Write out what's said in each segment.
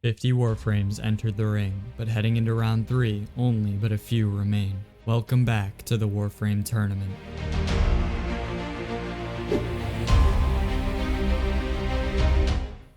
50 Warframes entered the ring, but heading into round 3, only but a few remain. Welcome back to the Warframe tournament.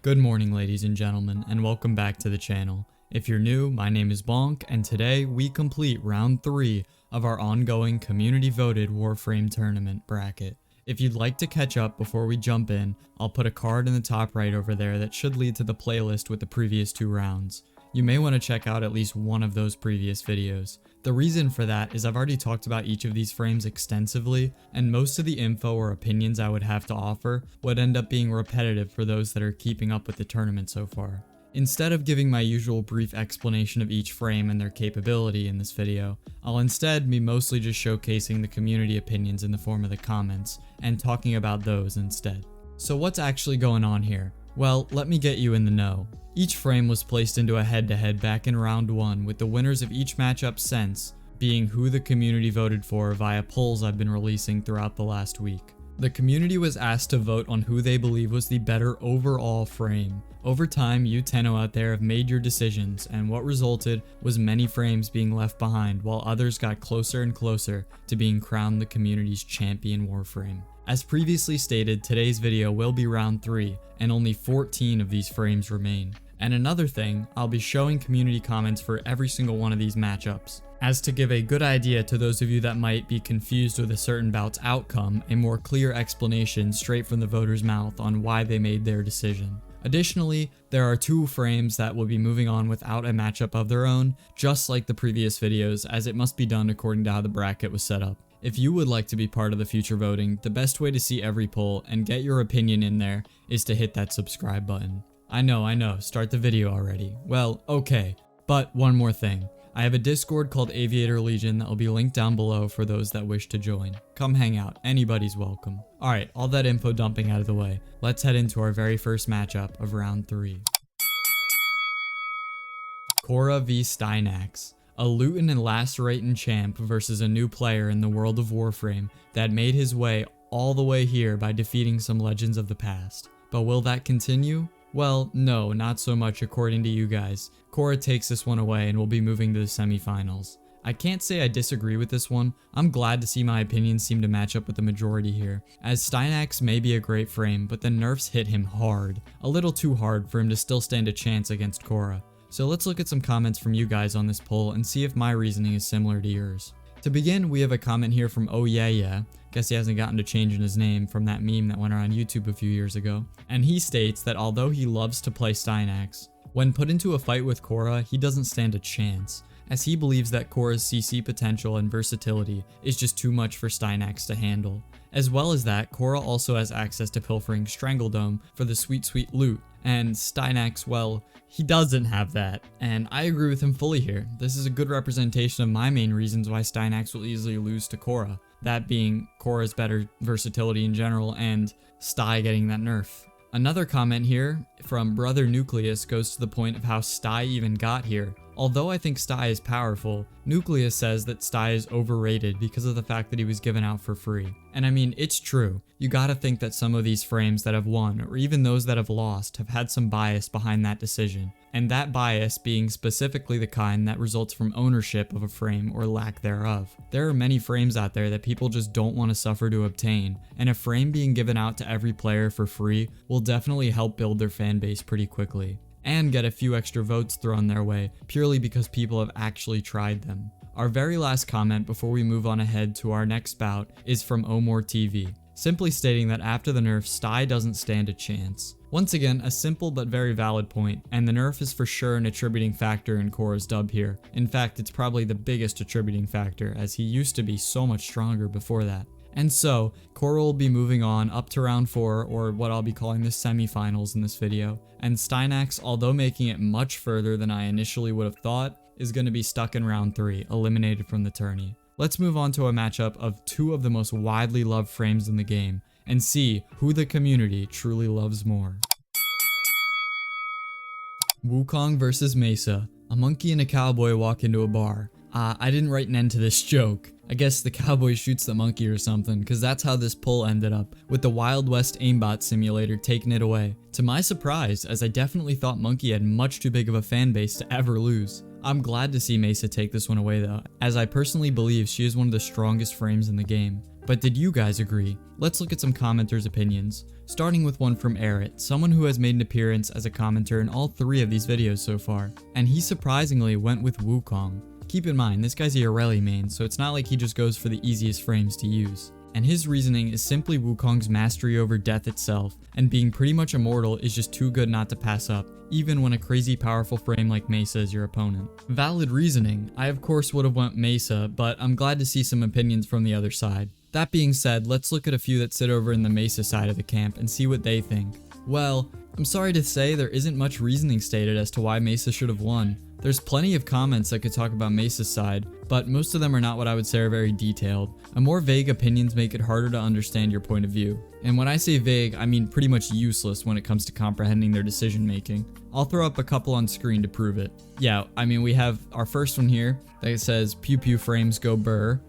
Good morning, ladies and gentlemen, and welcome back to the channel. If you're new, my name is llBonkll, and today we complete round 3 of our ongoing community-voted Warframe tournament bracket. If you'd like to catch up before we jump in, I'll put a card in the top right over there that should lead to the playlist with the previous 2 rounds. You may want to check out at least one of those previous videos. The reason for that is I've already talked about each of these frames extensively, and most of the info or opinions I would have to offer would end up being repetitive for those that are keeping up with the tournament so far. Instead of giving my usual brief explanation of each frame and their capability in this video, I'll instead be mostly just showcasing the community opinions in the form of the comments, and talking about those instead. So what's actually going on here? Well, let me get you in the know. Each frame was placed into a head-to-head back in round 1, with the winners of each matchup since being who the community voted for via polls I've been releasing throughout the last week. The community was asked to vote on who they believe was the better overall frame. Over time, you Tenno out there have made your decisions, and what resulted was many frames being left behind while others got closer and closer to being crowned the community's champion Warframe. As previously stated, today's video will be round 3, and only 14 of these frames remain. And another thing, I'll be showing community comments for every single one of these matchups, as to give a good idea to those of you that might be confused with a certain bout's outcome, a more clear explanation straight from the voter's mouth on why they made their decision. Additionally, there are 2 frames that will be moving on without a matchup of their own, just like the previous videos, as it must be done according to how the bracket was set up. If you would like to be part of the future voting, the best way to see every poll and get your opinion in there is to hit that subscribe button. I know, start the video already. Well, okay, but one more thing. I have a Discord called Aviator Legion that will be linked down below for those that wish to join. Come hang out, anybody's welcome. Alright, all that info dumping out of the way, let's head into our very first matchup of round 3. Khora v Stynax. A lootin' and laceratin' champ versus a new player in the world of Warframe that made his way all the way here by defeating some legends of the past. But will that continue? Well, no, not so much according to you guys. Khora takes this one away and will be moving to the semifinals. I can't say I disagree with this one. I'm glad to see my opinions seem to match up with the majority here, as Stynax may be a great frame, but the nerfs hit him hard. A little too hard for him to still stand a chance against Khora. So let's look at some comments from you guys on this poll and see if my reasoning is similar to yours. To begin, we have a comment here from Oh Yeah Yeah. Guess he hasn't gotten to changing his name from that meme that went around YouTube a few years ago. And he states that although he loves to play Stynax, when put into a fight with Khora, he doesn't stand a chance, as he believes that Khora's CC potential and versatility is just too much for Stynax to handle. As well as that, Khora also has access to pilfering Strangledome for the sweet loot, and Stynax, well, he doesn't have that, and I agree with him fully here. This is a good representation of my main reasons why Stynax will easily lose to Khora, that being Khora's better versatility in general and Sty getting that nerf. Another comment here from Brother Nucleus goes to the point of how Sty even got here. Although I think Sty is powerful, Nucleus says that Sty is overrated because of the fact that he was given out for free. And I mean, it's true. You gotta think that some of these frames that have won, or even those that have lost, have had some bias behind that decision. And that bias being specifically the kind that results from ownership of a frame or lack thereof. There are many frames out there that people just don't want to suffer to obtain, and a frame being given out to every player for free will definitely help build their fan base pretty quickly, and get a few extra votes thrown their way purely because people have actually tried them. Our very last comment before we move on ahead to our next bout is from OMoreTV, simply stating that after the nerf, Sty doesn't stand a chance. Once again, a simple but very valid point, and the nerf is for sure an attributing factor in Khora's dub here. In fact, it's probably the biggest attributing factor, as he used to be so much stronger before that. And so, Khora will be moving on up to round 4, or what I'll be calling the semifinals in this video, and Stynax, although making it much further than I initially would have thought, is going to be stuck in round 3, eliminated from the tourney. Let's move on to a matchup of 2 of the most widely loved frames in the game, and see who the community truly loves more. Wukong vs Mesa. A monkey and a cowboy walk into a bar. I didn't write an end to this joke. I guess the cowboy shoots the monkey or something, cause that's how this poll ended up, with the Wild West aimbot simulator taking it away. To my surprise, as I definitely thought Monkey had much too big of a fan base to ever lose. I'm glad to see Mesa take this one away though, as I personally believe she is one of the strongest frames in the game. But did you guys agree? Let's look at some commenters' opinions. Starting with one from Errit, someone who has made an appearance as a commenter in all 3 of these videos so far, and he surprisingly went with llBonkll. Keep in mind, this guy's a Irelia main, so it's not like he just goes for the easiest frames to use. And his reasoning is simply llBonkll's mastery over death itself, and being pretty much immortal is just too good not to pass up, even when a crazy powerful frame like Mesa is your opponent. Valid reasoning. I of course would have went Mesa, but I'm glad to see some opinions from the other side. That being said, let's look at a few that sit over in the Mesa side of the camp and see what they think. Well, I'm sorry to say there isn't much reasoning stated as to why Mesa should have won. There's plenty of comments that could talk about Mesa's side, but most of them are not what I would say are very detailed. A more vague opinions make it harder to understand your point of view. And when I say vague, I mean pretty much useless when it comes to comprehending their decision making. I'll throw up a couple on screen to prove it. Yeah, I mean we have our first one here that says pew pew frames go burr.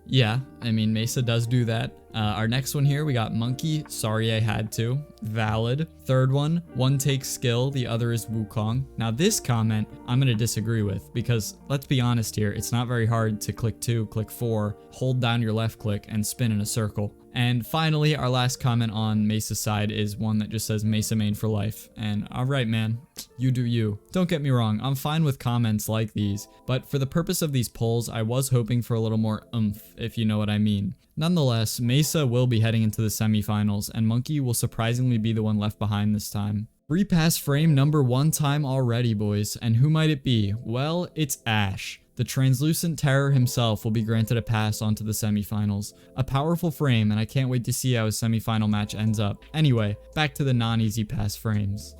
Yeah, I mean Mesa does do that. Our next one here, we got Monkey, sorry I had to. Valid. Third one takes skill, the other is llBonkll. Now this comment, I'm gonna disagree with, because let's be honest here, it's not very hard to click 2, click 4, hold down your left click, and spin in a circle. And finally, our last comment on Mesa's side is one that just says Mesa main for life. And alright man, you do you. Don't get me wrong, I'm fine with comments like these, but for the purpose of these polls, I was hoping for a little more oomph, if you know what I mean. Nonetheless, Mesa will be heading into the semifinals, and Monkey will surprisingly be the one left behind this time. Free pass frame number 1 time already, boys, and who might it be? Well, it's Ash. The translucent terror himself will be granted a pass onto the semifinals. A powerful frame, and I can't wait to see how his semifinal match ends up. Anyway, back to the non-easy pass frames.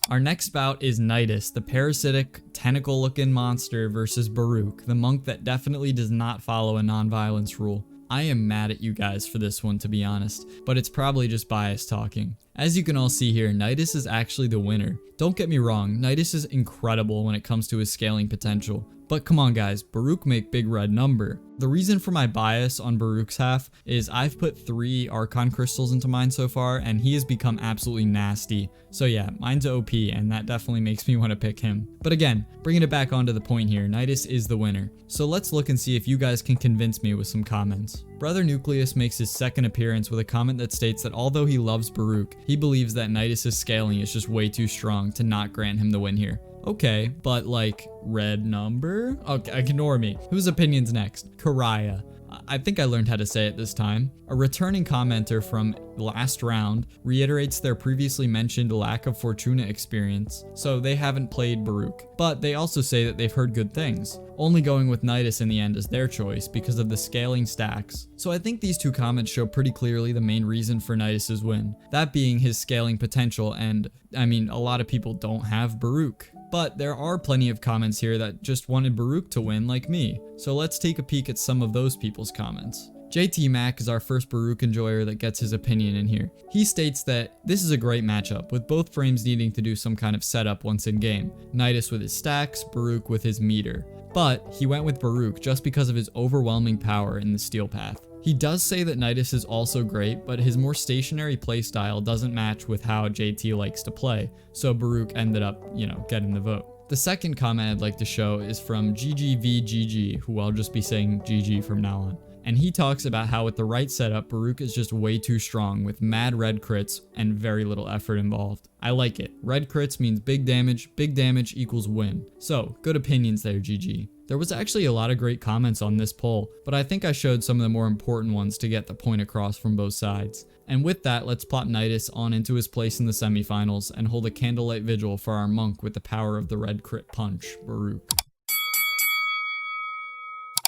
Our next bout is Nidus, the parasitic, tentacle-looking monster versus Baruch, the monk that definitely does not follow a non-violence rule. I am mad at you guys for this one, to be honest, but it's probably just bias talking. As you can all see here, Nidus is actually the winner. Don't get me wrong, Nidus is incredible when it comes to his scaling potential. But come on guys, Baruch make big red number. The reason for my bias on Baruch's half is I've put 3 Archon crystals into mine so far, and he has become absolutely nasty. So yeah, mine's OP, and that definitely makes me want to pick him. But again, bringing it back onto the point here, Nidus is the winner. So let's look and see if you guys can convince me with some comments. Brother Nucleus makes his second appearance with a comment that states that although he loves Baruch, he believes that Nidus' scaling is just way too strong to not grant him the win here. Okay, but like, red number? Okay, ignore me. Whose opinion's next? Karaya. I think I learned how to say it this time. A returning commenter from last round reiterates their previously mentioned lack of Fortuna experience, so they haven't played Baruch. But they also say that they've heard good things, only going with Nidus in the end is their choice because of the scaling stacks. So I think these 2 comments show pretty clearly the main reason for Nidus' win, that being his scaling potential, and I mean a lot of people don't have Baruch. But there are plenty of comments here that just wanted Baruch to win like me, so let's take a peek at some of those people's comments. JT Mac is our first Baruch enjoyer that gets his opinion in here. He states that this is a great matchup, with both frames needing to do some kind of setup once in game. Nidus with his stacks, Baruch with his meter. But he went with Baruch just because of his overwhelming power in the steel path. He does say that Nidus is also great, but his more stationary playstyle doesn't match with how JT likes to play, so Baruch ended up, getting the vote. The second comment I'd like to show is from GGVGG, who I'll just be saying GG from now on. And he talks about how with the right setup, Baruch is just way too strong with mad red crits and very little effort involved. I like it. Red crits means big damage equals win. So, good opinions there, GG. There was actually a lot of great comments on this poll, but I think I showed some of the more important ones to get the point across from both sides. And with that, let's plop Nidus on into his place in the semifinals and hold a candlelight vigil for our monk with the power of the red crit punch, Baruch.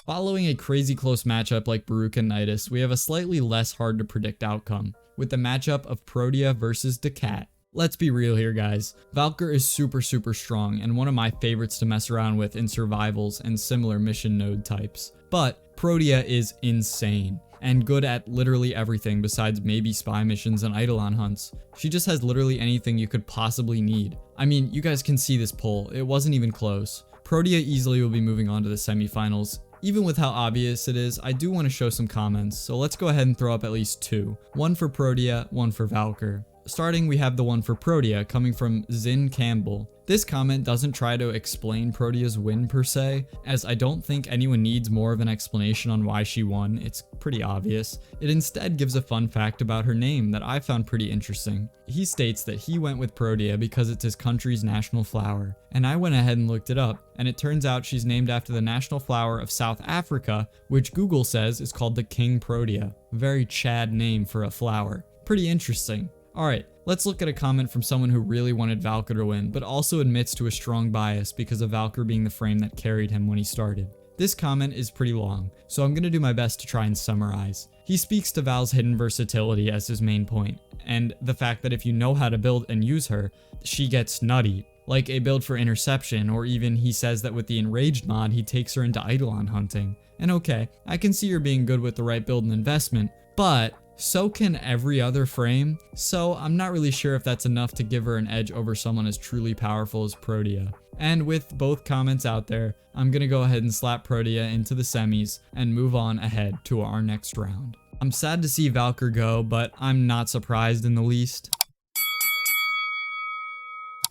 Following a crazy close matchup like Baruch and Nidus, we have a slightly less hard to predict outcome, with the matchup of Protea versus Decat. Let's be real here guys, Valkyr is super strong and one of my favorites to mess around with in survivals and similar mission node types. But Protea is insane, and good at literally everything besides maybe spy missions and Eidolon hunts. She just has literally anything you could possibly need. I mean, you guys can see this poll, it wasn't even close. Protea easily will be moving on to the semifinals. Even with how obvious it is, I do want to show some comments, so let's go ahead and throw up at least two. One for Protea, one for llBonkll. Starting, we have the one for Protea coming from Zin Campbell. This comment doesn't try to explain Protea's win per se, as I don't think anyone needs more of an explanation on why she won, it's pretty obvious. It instead gives a fun fact about her name that I found pretty interesting. He states that he went with Protea because it's his country's national flower, and I went ahead and looked it up, and it turns out she's named after the national flower of South Africa, which Google says is called the King Protea. Very Chad name for a flower. Pretty interesting. Alright, let's look at a comment from someone who really wanted llBonkll to win, but also admits to a strong bias because of llBonkll being the frame that carried him when he started. This comment is pretty long, so I'm gonna do my best to try and summarize. He speaks to Val's hidden versatility as his main point, and the fact that if you know how to build and use her, she gets nutty. Like a build for interception, or even he says that with the enraged mod, he takes her into Eidolon hunting. And okay, I can see her being good with the right build and investment, but so can every other frame, so I'm not really sure if that's enough to give her an edge over someone as truly powerful as Protea. And with both comments out there, I'm gonna go ahead and slap Protea into the semis and move on ahead to our next round. I'm sad to see llBonkll go, but I'm not surprised in the least.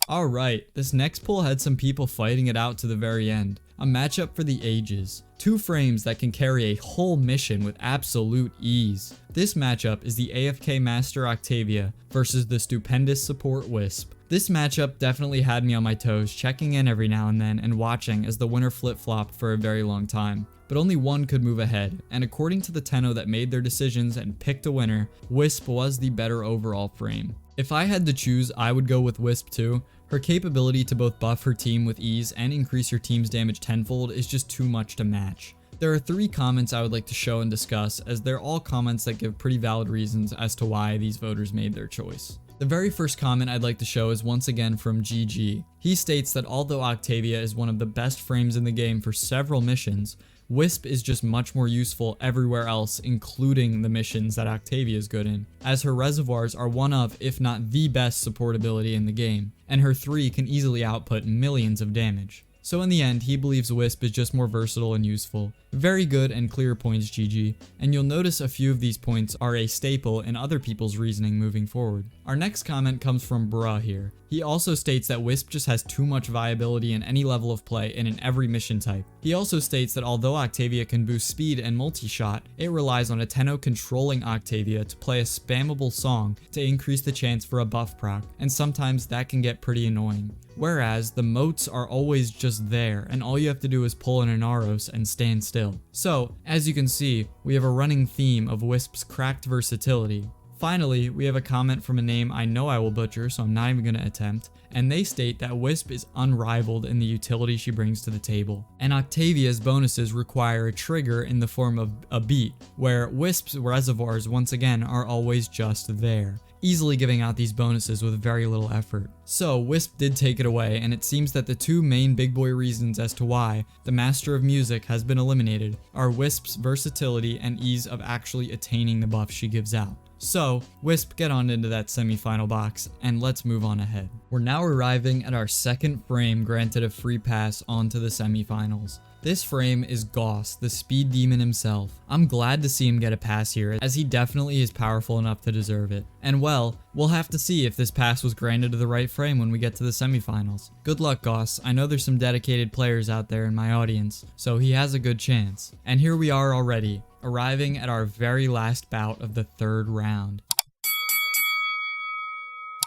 Alright, this next poll had some people fighting it out to the very end. A matchup for the ages. Two frames that can carry a whole mission with absolute ease. This matchup is the AFK Master Octavia versus the stupendous support Wisp. This matchup definitely had me on my toes, checking in every now and then and watching as the winner flip-flopped for a very long time. But only one could move ahead, and according to the Tenno that made their decisions and picked a winner, Wisp was the better overall frame. If I had to choose, I would go with Wisp too. Her capability to both buff her team with ease and increase your team's damage tenfold is just too much to match. There are three comments I would like to show and discuss, as they're all comments that give pretty valid reasons as to why these voters made their choice. The very first comment I'd like to show is once again from GG. He states that although Octavia is one of the best frames in the game for several missions, Wisp is just much more useful everywhere else, including the missions that Octavia is good in, as her reservoirs are one of, if not the best support ability in the game, and her 3 can easily output millions of damage. So in the end, he believes Wisp is just more versatile and useful. Very good and clear points, GG, and you'll notice a few of these points are a staple in other people's reasoning moving forward. Our next comment comes from Bruh here. He also states that Wisp just has too much viability in any level of play and in every mission type. He also states that although Octavia can boost speed and multi-shot, it relies on a Tenno controlling Octavia to play a spammable song to increase the chance for a buff proc, and sometimes that can get pretty annoying. Whereas the moats are always just there, and all you have to do is pull an Inaros and stand still. So, as you can see, we have a running theme of Wisp's cracked versatility. Finally, we have a comment from a name I know I will butcher, so I'm not even going to attempt, and they state that Wisp is unrivaled in the utility she brings to the table. And Octavia's bonuses require a trigger in the form of a beat, where Wisp's reservoirs once again are always just there, easily giving out these bonuses with very little effort. So Wisp did take it away, and it seems that the two main big boy reasons as to why the Master of Music has been eliminated are Wisp's versatility and ease of actually attaining the buff she gives out. So, Wisp, get on into that semi-final box, and let's move on ahead. We're now arriving at our second frame granted a free pass onto the semi-finals. This frame is Gauss, the speed demon himself. I'm glad to see him get a pass here, as he definitely is powerful enough to deserve it. And well, we'll have to see if this pass was granted to the right frame when we get to the semifinals. Good luck, Gauss. I know there's some dedicated players out there in my audience, so he has a good chance. And here we are already, arriving at our very last bout of the third round.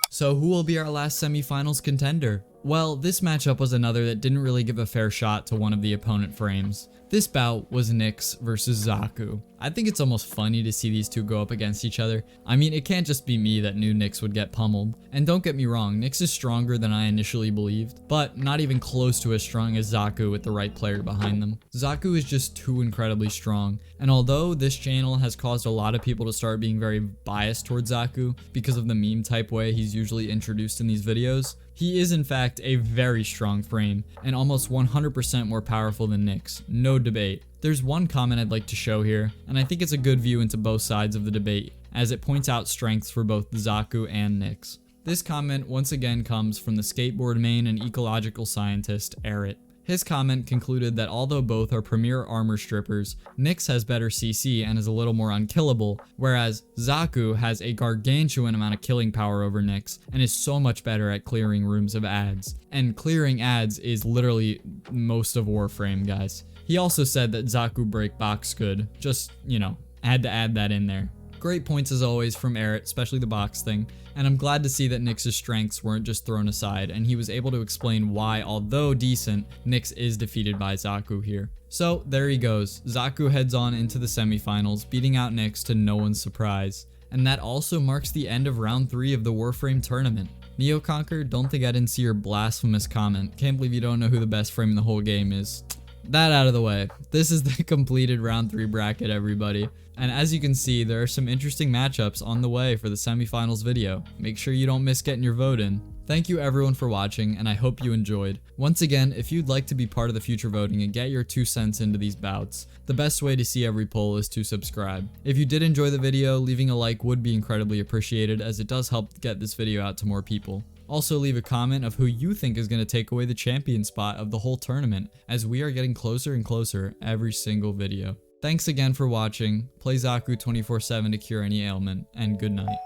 So who will be our last semifinals contender? Well, this matchup was another that didn't really give a fair shot to one of the opponent frames. This bout was Nyx versus Zaku. I think it's almost funny to see these two go up against each other. I mean, it can't just be me that knew Nyx would get pummeled. And don't get me wrong, Nyx is stronger than I initially believed, but not even close to as strong as Zaku with the right player behind them. Zaku is just too incredibly strong, and although this channel has caused a lot of people to start being very biased towards Zaku because of the meme type way he's usually introduced in these videos, he is in fact a very strong frame, and almost 100% more powerful than Nyx, no debate. There's one comment I'd like to show here, and I think it's a good view into both sides of the debate, as it points out strengths for both Zaku and Nyx. This comment once again comes from the skateboard main and ecological scientist, Erit. His comment concluded that although both are premier armor strippers, Nyx has better CC and is a little more unkillable, whereas Zaku has a gargantuan amount of killing power over Nyx and is so much better at clearing rooms of ads. And clearing ads is literally most of Warframe, guys. He also said that Zaku break box good, just, you know, had to add that in there. Great points as always from Eret, especially the box thing, and I'm glad to see that Nyx's strengths weren't just thrown aside, and he was able to explain why, although decent, Nyx is defeated by Zaku here. So there he goes, Zaku heads on into the semifinals, beating out Nyx to no one's surprise. And that also marks the end of round 3 of the Warframe tournament. llBonkll, don't think I didn't see your blasphemous comment. Can't believe you don't know who the best frame in the whole game is. That out of the way, this is the completed round 3 bracket, everybody. And as you can see, there are some interesting matchups on the way for the semifinals video. Make sure you don't miss getting your vote in. Thank you everyone for watching, and I hope you enjoyed. Once again, if you'd like to be part of the future voting and get your 2 cents into these bouts, the best way to see every poll is to subscribe. If you did enjoy the video, leaving a like would be incredibly appreciated, as it does help get this video out to more people. Also leave a comment of who you think is going to take away the champion spot of the whole tournament, as we are getting closer and closer every single video. Thanks again for watching, play Zaku 24/7 to cure any ailment, and good night.